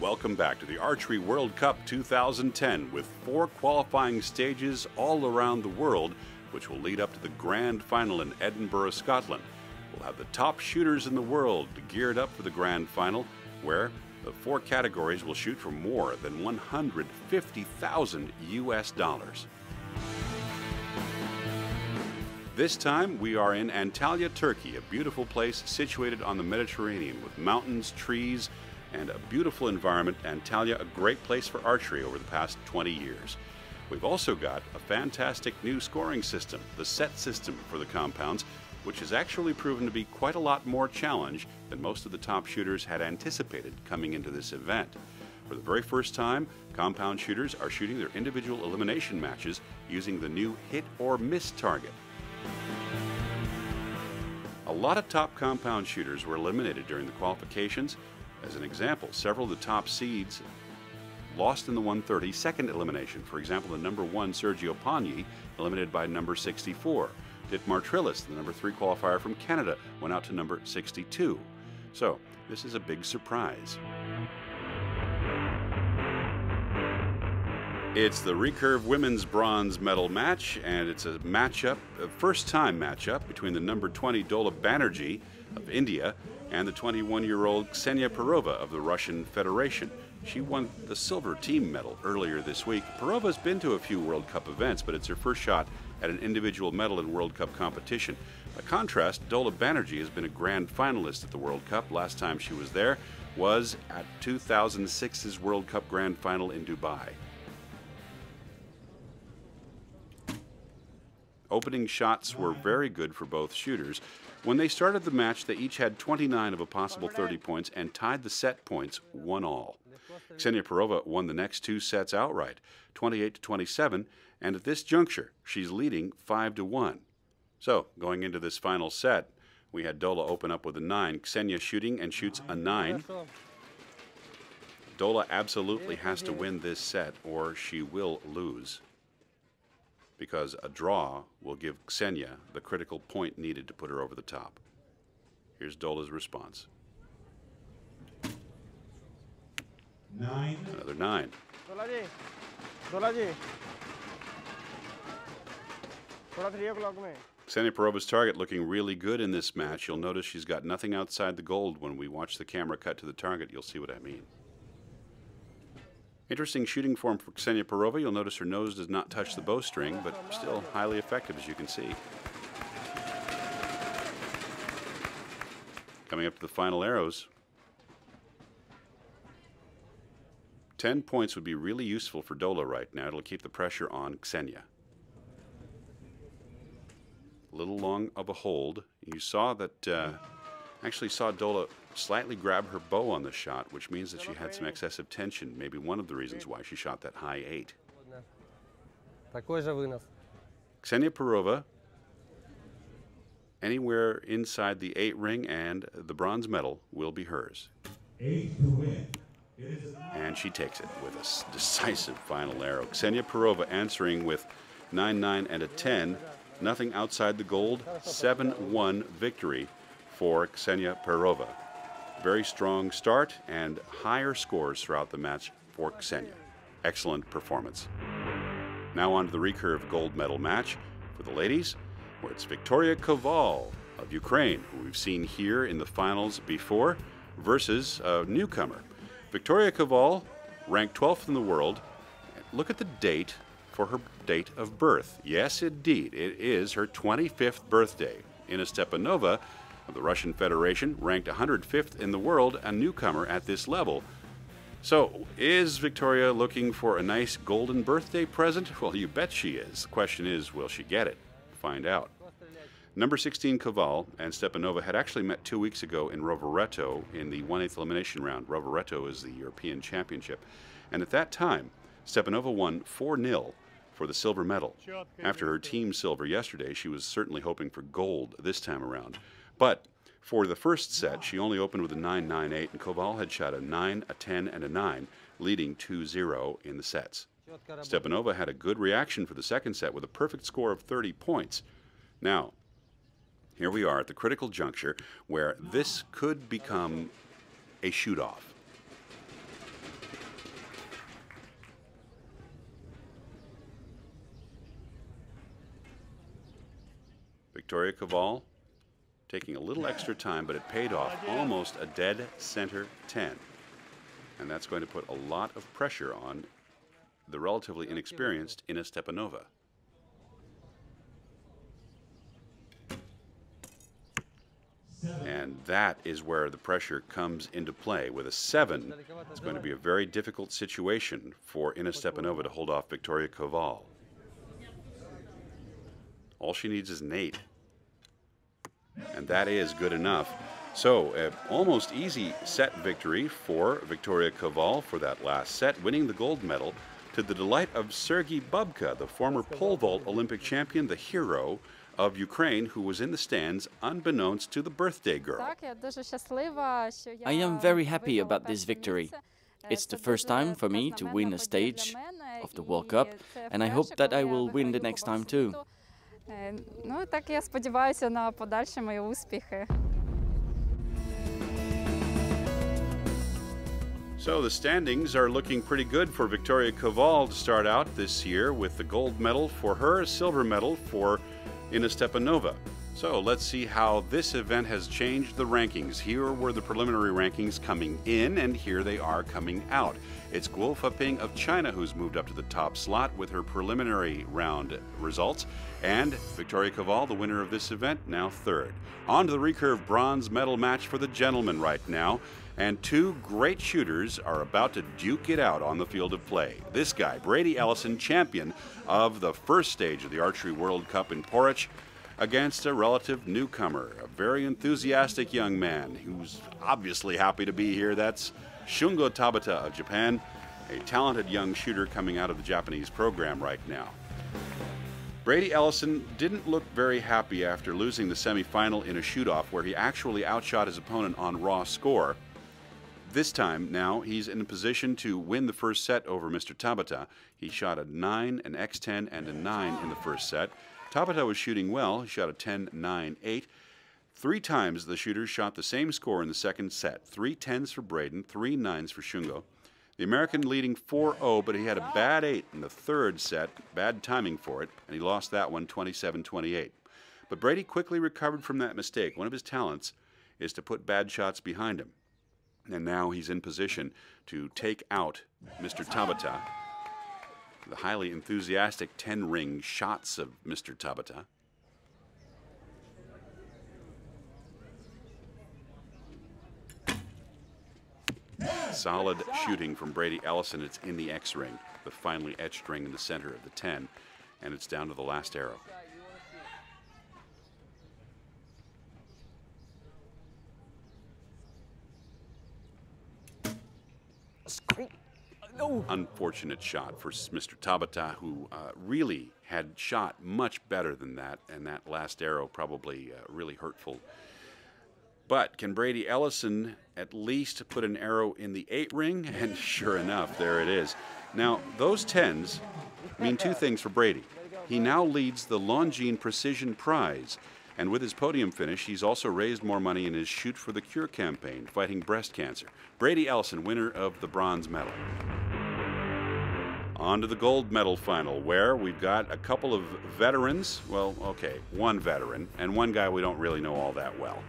Welcome back to the Archery World Cup 2010 with 4 qualifying stages all around the world, which will lead up to the grand final in Edinburgh, Scotland. We'll have the top shooters in the world geared up for the grand final, where the 4 categories will shoot for more than $150,000 US. This time we are in Antalya, Turkey, a beautiful place situated on the Mediterranean with mountains, trees, and a beautiful environment. Antalya, a great place for archery over the past 20 years. We've also got a fantastic new scoring system, the set system for the compounds, which has actually proven to be quite a lot more challenge than most of the top shooters had anticipated coming into this event. For the very first time, compound shooters are shooting their individual elimination matches using the new hit or miss target. A lot of top compound shooters were eliminated during the qualifications. As an example, several of the top seeds lost in the 130 second elimination. For example, the number 1 Sergio Pagni eliminated by number 64. Dietmar Trillis, the number 3 qualifier from Canada, went out to number 62. So this is a big surprise. It's the recurve women's bronze medal match, and it's a matchup, a first-time matchup between the number 20 Dola Banerjee of India and the 21-year-old Ksenia Perova of the Russian Federation. She won the silver team medal earlier this week. Perova's been to a few World Cup events, but it's her first shot at an individual medal in World Cup competition. By contrast, Dola Banerjee has been a grand finalist at the World Cup. Last time she was there was at 2006's World Cup Grand Final in Dubai. Opening shots were very good for both shooters. When they started the match, they each had 29 of a possible 30 points and tied the set points 1-all. Ksenia Perova won the next 2 sets outright, 28-27, and at this juncture, she's leading 5-1. So, going into this final set, we had Dola open up with a 9. Ksenia shooting and shoots a 9. Dola absolutely has to win this set or she will lose, because a draw will give Ksenia the critical point needed to put her over the top. Here's Dola's response. 9. Another 9. Ksenia Perova's target looking really good in this match. You'll notice she's got nothing outside the gold. When we watch the camera cut to the target, you'll see what I mean. Interesting shooting form for Ksenia Perova. You'll notice her nose does not touch the bowstring, but still highly effective, as you can see. Coming up to the final arrows. 10 points would be really useful for Dola right now. It'll keep the pressure on Ksenia. A little long of a hold. You saw that, actually saw Dola slightly grab her bow on the shot, which means that she had some excessive tension. Maybe one of the reasons why she shot that high 8. Ksenia Perova, anywhere inside the 8 ring, and the bronze medal will be hers. 8 to win. And she takes it with a decisive final arrow. Ksenia Perova answering with 9-9 and a 10. Nothing outside the gold. 7-1 victory for Ksenia Perova. Very strong start and higher scores throughout the match for Ksenia. Excellent performance. Now on to the recurve gold medal match for the ladies, where it's Victoria Koval of Ukraine, who we've seen here in the finals before, versus a newcomer. Victoria Koval, ranked 12th in the world. Look at the date for her date of birth. Yes, indeed, it is her 25th birthday. Ina Stepanova of the Russian Federation, ranked 105th in the world, a newcomer at this level. So, is Victoria looking for a nice golden birthday present? Well, you bet she is. The question is, will she get it? Find out. Number 16 Koval and Stepanova had actually met 2 weeks ago in Rovereto in the 1/8 elimination round. Rovereto is the European Championship. And at that time, Stepanova won 4-0 for the silver medal. After her team silver yesterday, she was certainly hoping for gold this time around. But for the first set, she only opened with a 9-9-8, and Koval had shot a 9, a 10, and a 9, leading 2-0 in the sets. Stepanova had a good reaction for the second set with a perfect score of 30 points. Now, here we are at the critical juncture where this could become a shoot-off. Victoria Koval taking a little extra time, but it paid off. Almost a dead center 10. And that's going to put a lot of pressure on the relatively inexperienced Inna Stepanova. And that is where the pressure comes into play. With a 7, it's going to be a very difficult situation for Inna Stepanova to hold off Victoria Koval. All she needs is an 8. And that is good enough. So, almost easy set victory for Victoria Koval for that last set, winning the gold medal to the delight of Sergei Bubka, the former pole vault Olympic champion, the hero of Ukraine, who was in the stands unbeknownst to the birthday girl. I am very happy about this victory. It's the first time for me to win a stage of the World Cup, and I hope that I will win the next time too. Ну, так я сподіваюся на подальші мої успіхи. So the standings are looking pretty good for Victoria Koval to start out this year, with the gold medal for her, a silver medal for Inna Stepanova. So let's see how this event has changed the rankings. Here were the preliminary rankings coming in, and here they are coming out. It's Guo Faping of China who's moved up to the top slot with her preliminary round results, and Victoria Koval, the winner of this event, now third. On to the recurve bronze medal match for the gentlemen right now, and two great shooters are about to duke it out on the field of play. This guy, Brady Ellison, champion of the first stage of the Archery World Cup in Poreč, against a relative newcomer, a very enthusiastic young man who's obviously happy to be here. That's Shungo Tabata of Japan, a talented young shooter coming out of the Japanese program right now. Brady Ellison didn't look very happy after losing the semifinal in a shoot-off where he actually outshot his opponent on raw score. This time, now, he's in a position to win the first set over Mr. Tabata. He shot a 9, an X10, and a 9 in the first set. Tabata was shooting well. He shot a 10, 9, 8. 3 times the shooters shot the same score in the second set. 3 10s for Braden, 3 9s for Shungo. The American leading 4-0, but he had a bad 8 in the third set, bad timing for it, and he lost that one 27-28. But Brady quickly recovered from that mistake. One of his talents is to put bad shots behind him. And now he's in position to take out Mr. Tabata. The highly enthusiastic 10-ring shots of Mr. Tabata. Solid shooting from Brady Ellison. It's in the X ring, the finely etched ring in the center of the 10, and it's down to the last arrow. Unfortunate shot for Mr. Tabata, who really had shot much better than that, and that last arrow probably really hurtful. But can Brady Ellison at least put an arrow in the 8 ring? And sure enough, there it is. Now, those 10s mean 2 things for Brady. He now leads the Longines Precision Prize, and with his podium finish, he's also raised more money in his Shoot for the Cure campaign, fighting breast cancer. Brady Ellison, winner of the bronze medal. On to the gold medal final, where we've got a couple of veterans. Well, okay, one veteran, and one guy we don't really know all that well.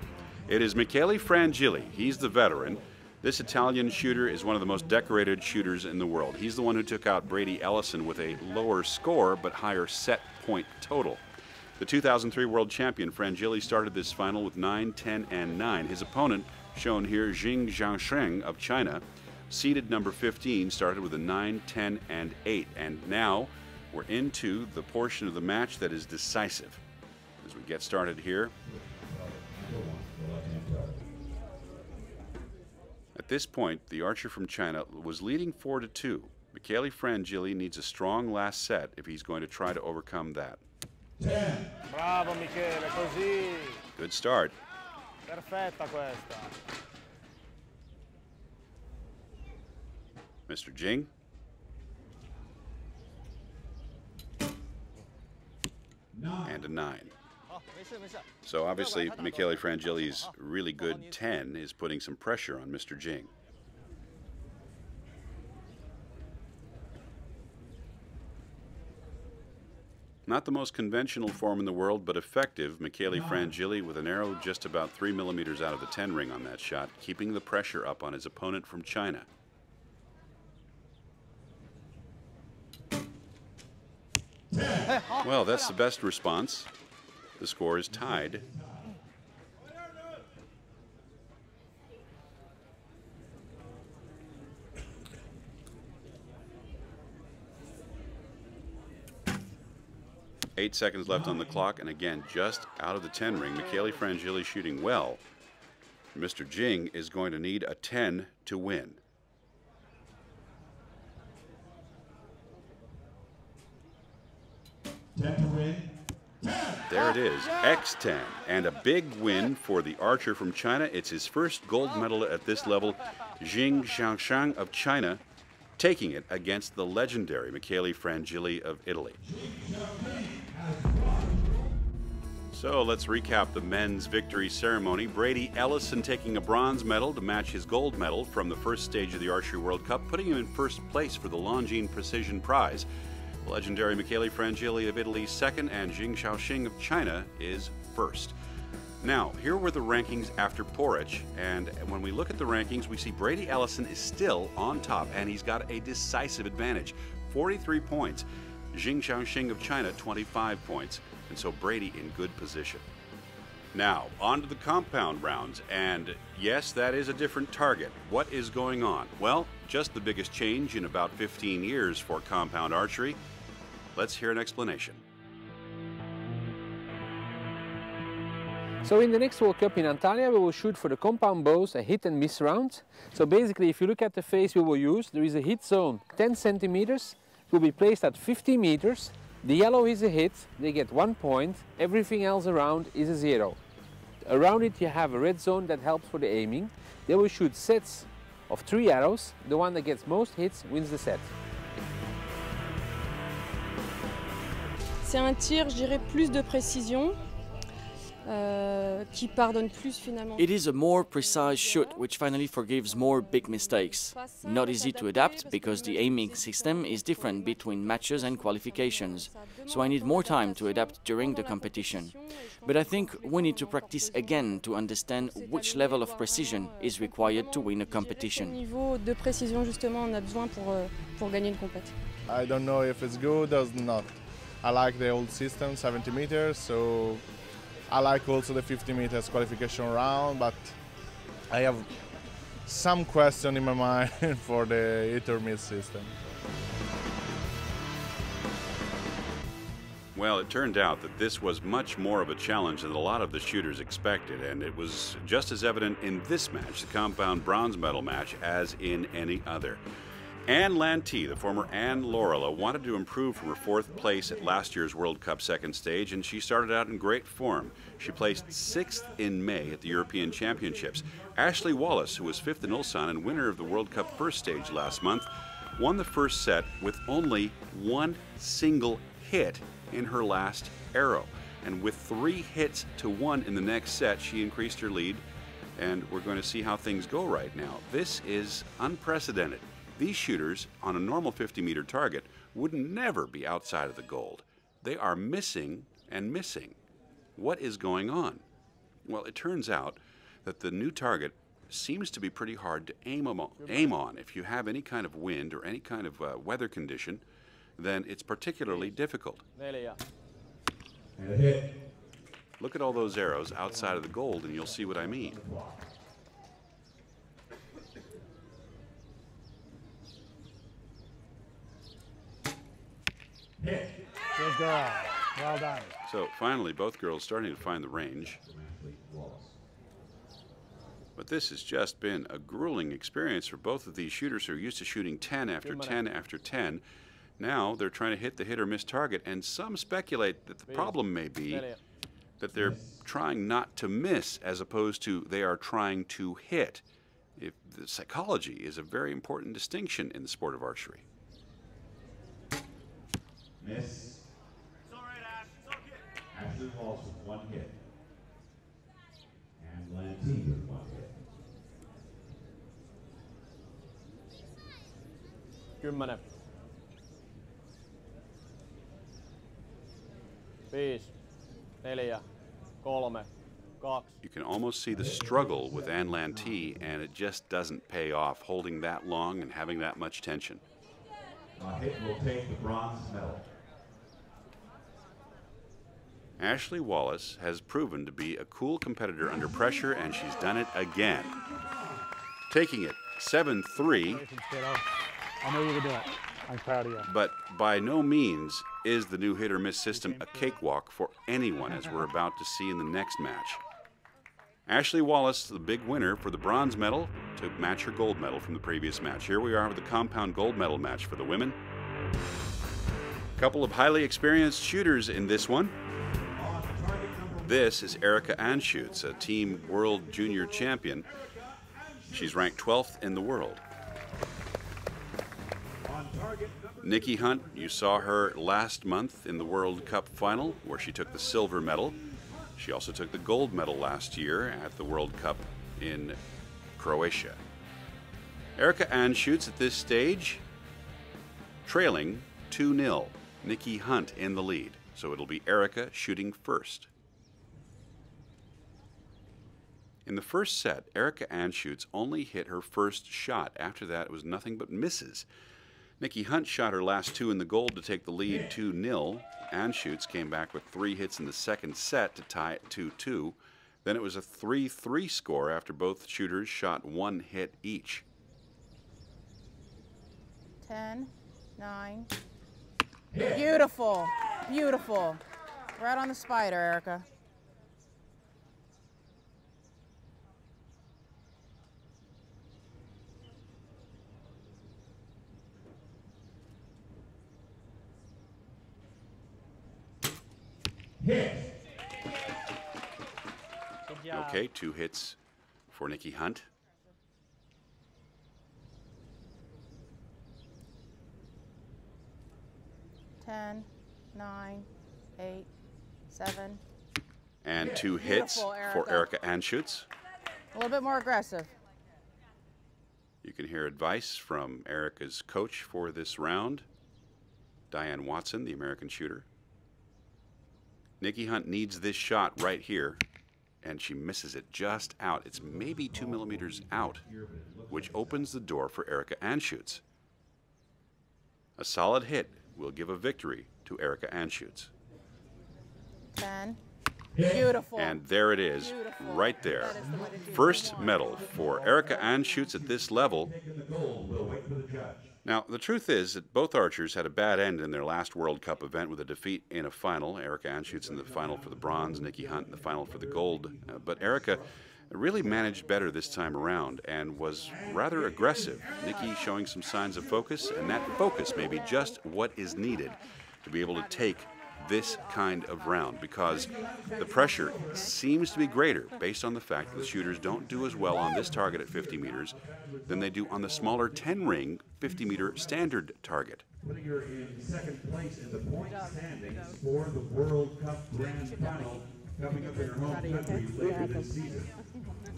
It is Michele Frangilli. He's the veteran. This Italian shooter is one of the most decorated shooters in the world. He's the one who took out Brady Ellison with a lower score but higher set point total. The 2003 world champion Frangilli started this final with 9, 10, and 9. His opponent, shown here, Jing Zhangsheng of China, seeded number 15, started with a 9, 10, and 8. And now we're into the portion of the match that is decisive. As we get started here. At this point, the archer from China was leading 4-2. Michele Frangilli needs a strong last set if he's going to try to overcome that. 10. Bravo Michele, così. Good start. Perfetta questa. Mr. Jing. And a 9. So obviously Michele Frangilli's really good 10 is putting some pressure on Mr. Jing. Not the most conventional form in the world, but effective. Michele Frangilli with an arrow just about 3 millimeters out of the 10 ring on that shot, keeping the pressure up on his opponent from China. Well, that's the best response. The score is tied. Eight seconds left on the clock, and again, just out of the 10 ring. Michele Frangilli shooting well. Mr. Jing is going to need a 10 to win. There it is, X10, and a big win for the archer from China. It's his first gold medal at this level. Jing Xiaoshang of China taking it against the legendary Michele Frangilli of Italy. So let's recap the men's victory ceremony. Brady Ellison taking a bronze medal to match his gold medal from the first stage of the Archery World Cup, putting him in first place for the Longines Precision Prize. The legendary Michele Frangilli of Italy second, and Jing Xiaoxing of China is first. Now, here were the rankings after Porridge, and when we look at the rankings, we see Brady Ellison is still on top, and he's got a decisive advantage, 43 points. Jing Xiaoxing of China, 25 points, and so Brady in good position. Now, on to the compound rounds, and yes, that is a different target. What is going on? Well, just the biggest change in about 15 years for compound archery. Let's hear an explanation. So in the next World Cup in Antalya, we will shoot for the compound bows a hit and miss round. So basically, if you look at the phase we will use, there is a hit zone 10 centimeters, it will be placed at 50 meters. The yellow is a hit, they get 1 point, everything else around is a 0. Around it you have a red zone that helps for the aiming. They will shoot sets of 3 arrows, the one that gets most hits wins the set. C'est un tir, je dirais, plus de précision, qui pardonne plus finalement. It is a more precise shoot which finally forgives more big mistakes. Not easy to adapt because the aiming system is different between matches and qualifications, so I need more time to adapt during the competition. But I think we need to practice again to understand which level of precision is required to win a competition. Niveau de précision justement on a besoin pour gagner une compétition. I don't know if it's good or not. I like the old system, 70 meters, so I like also the 50 meters qualification round, but I have some question in my mind for the hit or miss system. Well, it turned out that this was much more of a challenge than a lot of the shooters expected, and it was just as evident in this match, the compound bronze medal match, as in any other. Anne Lantee, the former Anne Laurila, wanted to improve from her 4th place at last year's World Cup second stage, and she started out in great form. She placed 6th in May at the European Championships. Ashley Wallace, who was 5th in Ulsan and winner of the World Cup first stage last month, won the first set with only 1 single hit in her last arrow. And with 3 hits to 1 in the next set, she increased her lead, and we're going to see how things go right now. This is unprecedented. These shooters, on a normal 50-meter target, would never be outside of the gold. They are missing and missing. What is going on? Well, it turns out that the new target seems to be pretty hard to aim on. If you have any kind of wind or any kind of weather condition, then it's particularly difficult. And a hit. Look at all those arrows outside of the gold, and you'll see what I mean. Hit. Good girl. Well done. So finally, both girls starting to find the range. But this has just been a grueling experience for both of these shooters who are used to shooting 10 after 10 after 10. Now they're trying to hit the hit or miss target, and some speculate that the problem may be that they're trying not to miss as opposed to they are trying to hit. If the psychology is a very important distinction in the sport of archery. Miss. It's all right, Ash. It's okay. Ashley Wallace with 1 hit. And Lantee with 1 hit. 10. 5, 4, 3, 2. You can almost see the struggle with Anne Lantee, and it just doesn't pay off, holding that long and having that much tension. Hit will take the bronze medal. Ashley Wallace has proven to be a cool competitor under pressure, and she's done it again. Taking it 7-3, I know you can do it. I'm proud of you. but by no means is the new hit-or-miss system a cakewalk for anyone, as we're about to see in the next match. Ashley Wallace, the big winner for the bronze medal to match her gold medal from the previous match. Here we are with the compound gold medal match for the women. A couple of highly experienced shooters in this one. This is Erica Anschutz, a Team World Junior Champion. She's ranked 12th in the world. Nikki Hunt, you saw her last month in the World Cup final, where she took the silver medal. She also took the gold medal last year at the World Cup in Croatia. Erica Anschutz at this stage, trailing 2-0. Nikki Hunt in the lead. So it'll be Erica shooting first. In the first set, Erica Anschutz only hit her first shot. After that, it was nothing but misses. Nikki Hunt shot her last 2 in the gold to take the lead 2-0. Anschutz came back with 3 hits in the second set to tie it 2-2. Then it was a 3-3 score after both shooters shot 1 hit each. 10, 9. Beautiful, beautiful. Right on the spider, Erica. Hit. Okay, 2 hits for Nikki Hunt. Ten, 9, 8, 7. And 2 hits for Erica Anschutz. A little bit more aggressive. You can hear advice from Erica's coach for this round, Diane Watson, the American shooter. Nikki Hunt needs this shot right here, and she misses it just out. It's maybe 2 millimeters out, which opens the door for Erica Anschutz. A solid hit will give a victory to Erica Anschutz. 10. Beautiful. And there it is, right there. First medal for Erica Anschutz at this level. Now, the truth is that both archers had a bad end in their last World Cup event with a defeat in a final. Erica Anschutz in the final for the bronze, Nikki Hunt in the final for the gold. But Erica really managed better this time around and was rather aggressive. Nikki showing some signs of focus, and that focus may be just what is needed to be able to take this kind of round, because the pressure seems to be greater based on the fact that the shooters don't do as well on this target at 50 meters than they do on the smaller 10-ring 50-meter standard target. Putting her in second place in the point standings for the World Cup Grand Final coming up in her home country later this season.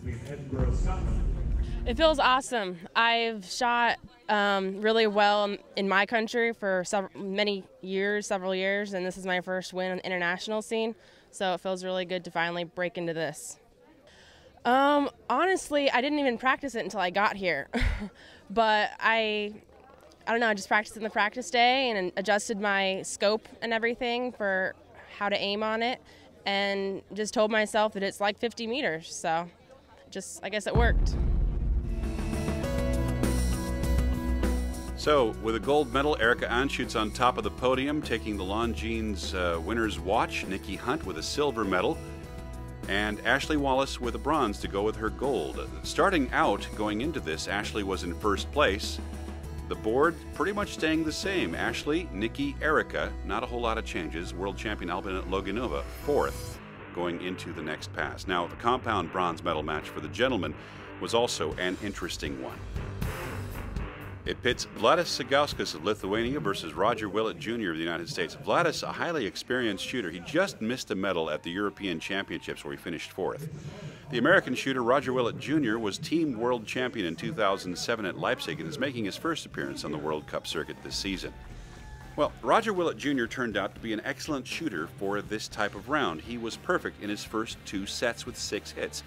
We have Edinburgh, Scotland. It feels awesome. I've shot really well in my country for several years, and this is my first win on the international scene, so it feels really good to finally break into this. Honestly, I didn't even practice it until I got here, but I don't know, I just practiced in the practice day and adjusted my scope and everything for how to aim on it, and just told myself that it's like 50 meters, so I guess it worked. So, with a gold medal, Erica Anschutz on top of the podium, taking the Longines winner's watch. Nikki Hunt with a silver medal, and Ashley Wallace with a bronze to go with her gold. Starting out, going into this, Ashley was in first place. The board pretty much staying the same. Ashley, Nikki, Erica, not a whole lot of changes. World champion Albina Loganova, 4th, going into the next pass. Now, the compound bronze medal match for the gentlemen was also an interesting one. It pits Vladis Sagauskas of Lithuania versus Roger Willett Jr. of the United States. Vladis, a highly experienced shooter. He just missed a medal at the European Championships where he finished 4th. The American shooter, Roger Willett Jr., was team world champion in 2007 at Leipzig and is making his first appearance on the World Cup circuit this season. Well, Roger Willett Jr. turned out to be an excellent shooter for this type of round. He was perfect in his first 2 sets with 6 hits.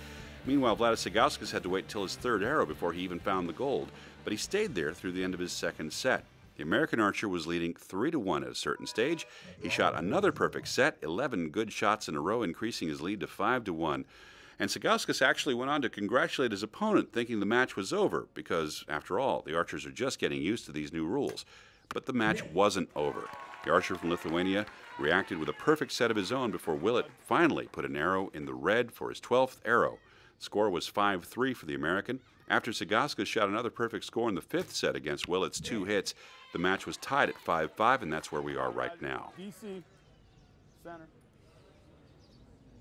Meanwhile, Vladas Sagauskas had to wait till his 3rd arrow before he even found the gold, but he stayed there through the end of his 2nd set. The American archer was leading 3-1 at a certain stage. He shot another perfect set, 11 good shots in a row, increasing his lead to 5-1. And Sagauskas actually went on to congratulate his opponent, thinking the match was over, because, after all, the archers are just getting used to these new rules. But the match wasn't over. The archer from Lithuania reacted with a perfect set of his own before Willett finally put an arrow in the red for his 12th arrow. The score was 5-3 for the American. After Sagauskas shot another perfect score in the 5th set against Willett's 2 hits, the match was tied at 5-5, and that's where we are right now. DC, center.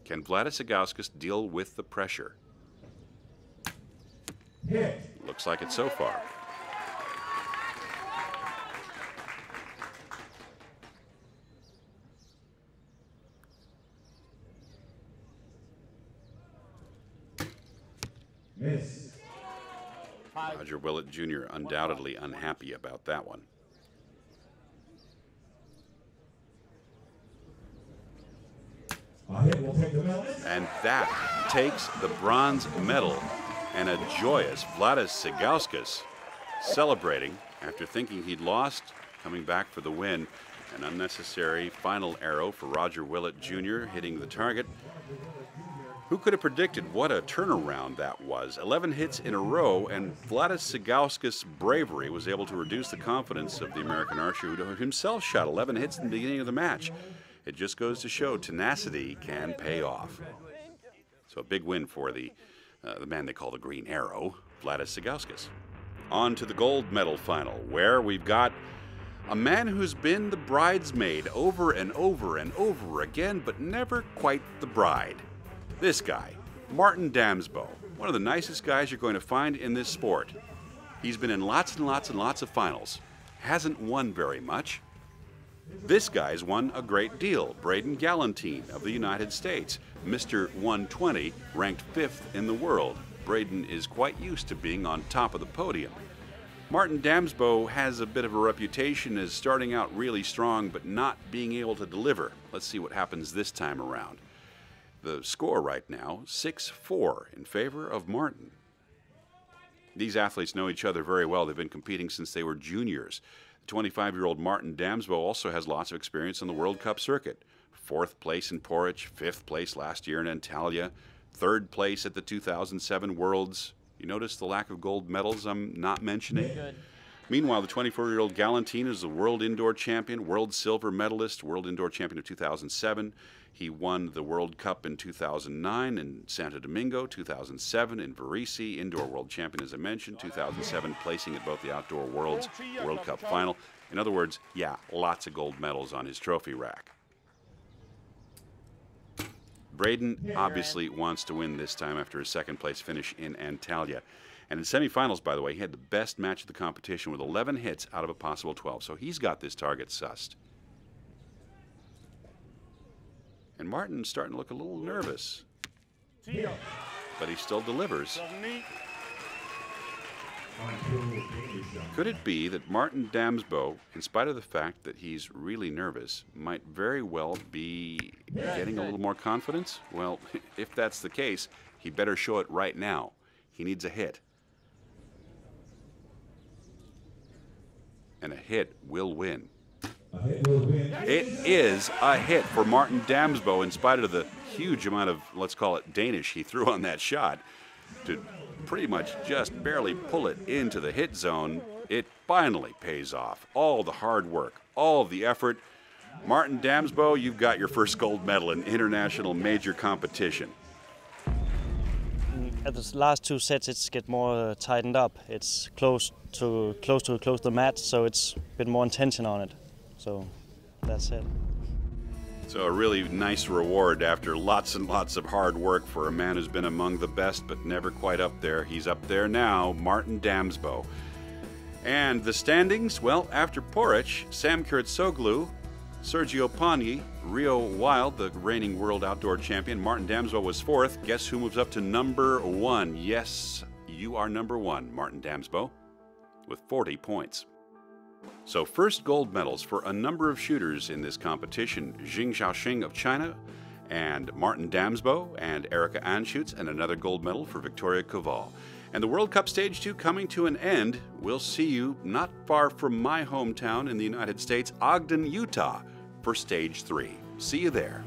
Can Vladas Sagauskas deal with the pressure? Looks like it so far. Miss. Roger Willett Jr. undoubtedly unhappy about that one. And that takes the bronze medal, and a joyous Vladas Sagauskas celebrating after thinking he'd lost, coming back for the win. An unnecessary final arrow for Roger Willett Jr. hitting the target. Who could have predicted what a turnaround that was? 11 hits in a row, and Vladas Sagauskas' bravery was able to reduce the confidence of the American archer, who himself shot 11 hits in the beginning of the match. It just goes to show tenacity can pay off. So a big win for the man they call the Green Arrow, Vladas Sagauskas. On to the gold medal final, where we've got a man who's been the bridesmaid over and over and over again, but never quite the bride. This guy, Martin Damsbo, one of the nicest guys you're going to find in this sport. He's been in lots and lots and lots of finals. Hasn't won very much. This guy's won a great deal. Braden Galantine of the United States, Mr. 120, ranked 5th in the world. Braden is quite used to being on top of the podium. Martin Damsbo has a bit of a reputation as starting out really strong but not being able to deliver. Let's see what happens this time around. The score right now, 6-4 in favor of Martin. These athletes know each other very well. They've been competing since they were juniors. The 25-year-old Martin Damsbo also has lots of experience on the World Cup circuit. 4th place in Porridge, 5th place last year in Antalya, 3rd place at the 2007 Worlds. You notice the lack of gold medals I'm not mentioning? Good. Meanwhile, the 24-year-old Galantine is the world indoor champion, world silver medalist, world indoor champion of 2007. He won the World Cup in 2009 in Santo Domingo, 2007 in Varese, indoor world champion, as I mentioned, 2007 placing at both the Outdoor Worlds World Cup final. In other words, yeah, lots of gold medals on his trophy rack. Braden obviously wants to win this time after his 2nd place finish in Antalya. And in semifinals, by the way, he had the best match of the competition with 11 hits out of a possible 12. So he's got this target sussed. And Martin's starting to look a little nervous. But he still delivers. Could it be that Martin Damsbo, in spite of the fact that he's really nervous, might very well be getting a little more confidence? Well, if that's the case, he better show it right now. He needs a hit. And a hit will win. It is a hit for Martin Damsbo in spite of the huge amount of, let's call it Danish, he threw on that shot to pretty much just barely pull it into the hit zone. It finally pays off. All the hard work, all the effort. Martin Damsbo, you've got your first gold medal in international major competition. At the last 2 sets, it's get more tightened up. It's close to the mat, so it's a bit more intention on it. So that's it. So a really nice reward after lots and lots of hard work for a man who's been among the best but never quite up there. He's up there now, Martin Damsbo. And the standings, well, after Porridge, Sam Kurtsoglu, Sergio Pagni, Rio Wild, the reigning world outdoor champion. Martin Damsbo was 4th. Guess who moves up to number 1? Yes, you are number 1, Martin Damsbo, with 40 points. So first gold medals for a number of shooters in this competition. Jing Xiaoxing of China, and Martin Damsbo and Erica Anschutz, and another gold medal for Victoria Koval. And the World Cup Stage 2 coming to an end. We'll see you not far from my hometown in the United States, Ogden, Utah, for Stage 3. See you there.